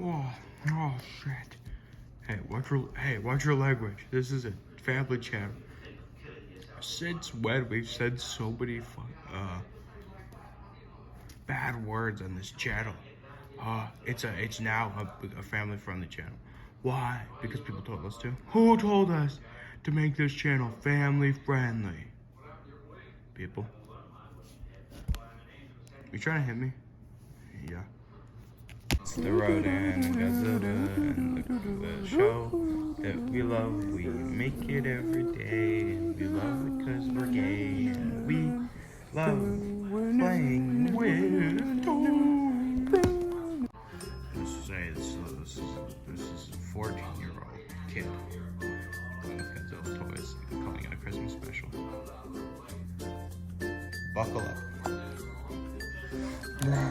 Oh shit. Hey, watch your language. This is a family channel. Since when we've said so many bad words on this channel? It's now a family-friendly channel. Why? Because people told us to. Who told us to make this channel family-friendly? People. You trying to hit me? Yeah. It's the road and Godzilla and the show that we love. We make it every day, and we love it because we're gay, and we love playing with toys. This is a 14-year-old kid playing with Godzilla toys, calling it a Christmas special. Buckle up.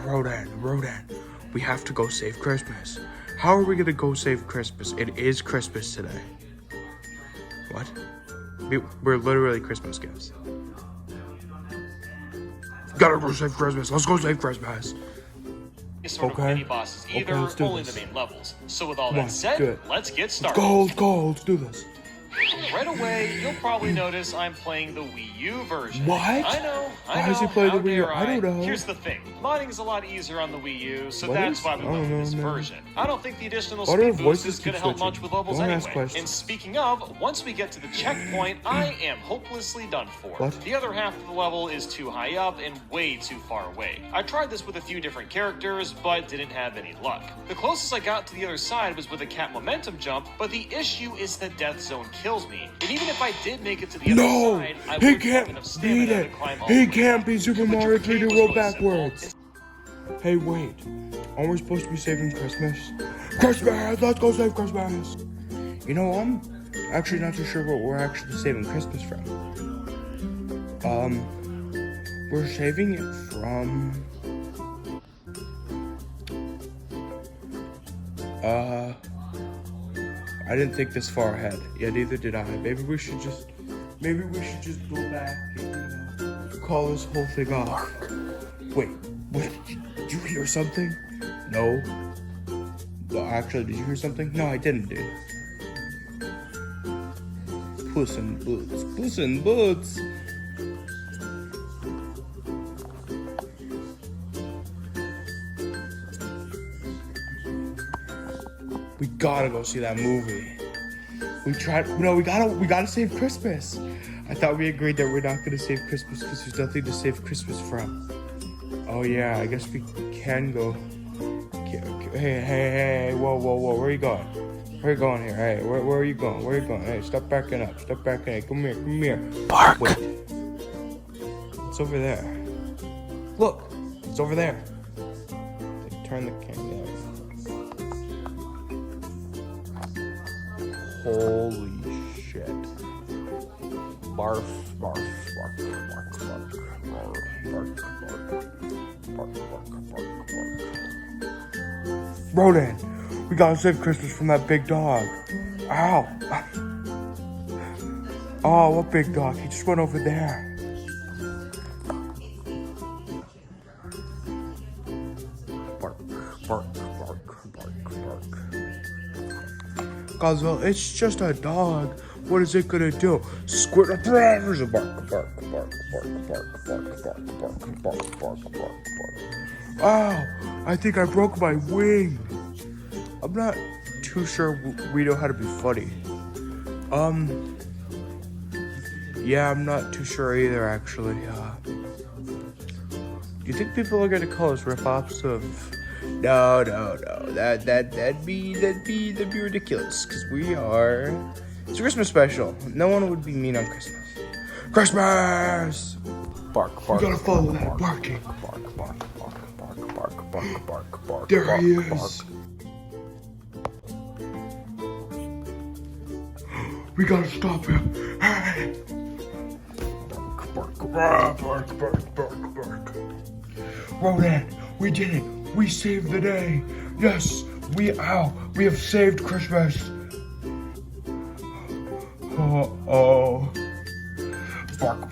Rodan, we have to go save Christmas. How are we gonna go save Christmas? It is Christmas today. What? We're literally Christmas gifts. Gotta go save Christmas. Let's go save Christmas. Sort of mini bosses either, let's do only this. the main levels. So with all that said, let's get started. Let's do this. Right away, you'll probably notice I'm playing the Wii U version. What? I know. Why is he playing the Wii U? I don't know. Here's the thing. Modding is a lot easier on the Wii U, so What that's is? why we I don't went know, with this man. version. I don't think the additional Why do our speed boost voices is going to keep help much switching? with levels Don't ask anyway. questions. And speaking of, once we get to the checkpoint, I am hopelessly done for. What? The other half of the level is too high up and way too far away. I tried this with a few different characters, but didn't have any luck. The closest I got to the other side was with a cat momentum jump, but the issue is the death zone kills me. And even if I did make it to the other side, I he wouldn't have can't enough beat stamina it. to climb all He the way can't up. beat Super The Mario tricking 3D was World really simple. backwards. Hey, wait. Aren't we supposed to be saving Christmas? Christmas! Let's go save Christmas! You know, I'm actually not too sure what we're actually saving Christmas from. We're saving it from... I didn't think this far ahead. Yeah, neither did I. Maybe we should just go back and, call this whole thing off. Wait, did you hear something? No. No, actually, did you hear something? No, I didn't, dude. Puss in Boots. We gotta go see that movie. We gotta save Christmas. I thought we agreed that we're not gonna save Christmas because there's nothing to save Christmas from. Oh yeah, I guess we can go. Hey, whoa, where are you going? Where are you going here? Hey, where are you going? Hey, stop backing up. Come here. Bark! Wait. It's over there. Look, it's over there. Turn the camera out. Holy shit. Barf. Rodan, we gotta save Christmas from that big dog. Ow. Oh, what big dog? He just went over there. Bark. Godzilla, it's just a dog. What is it gonna do? Squirt a bark. Ow, I think I broke my wing. I'm not too sure we know how to be funny. Yeah, I'm not too sure either, actually. Do you think people are gonna call us rip-offs of... No. That'd be ridiculous, because we are... It's a Christmas special. No one would be mean on Christmas. Christmas! Bark. You gotta follow that barking. Bark. There he is. We gotta stop him. Hey! Bark. Rodan, we did it. We saved the day. Yes, we have saved Christmas. Uh-oh. Bark.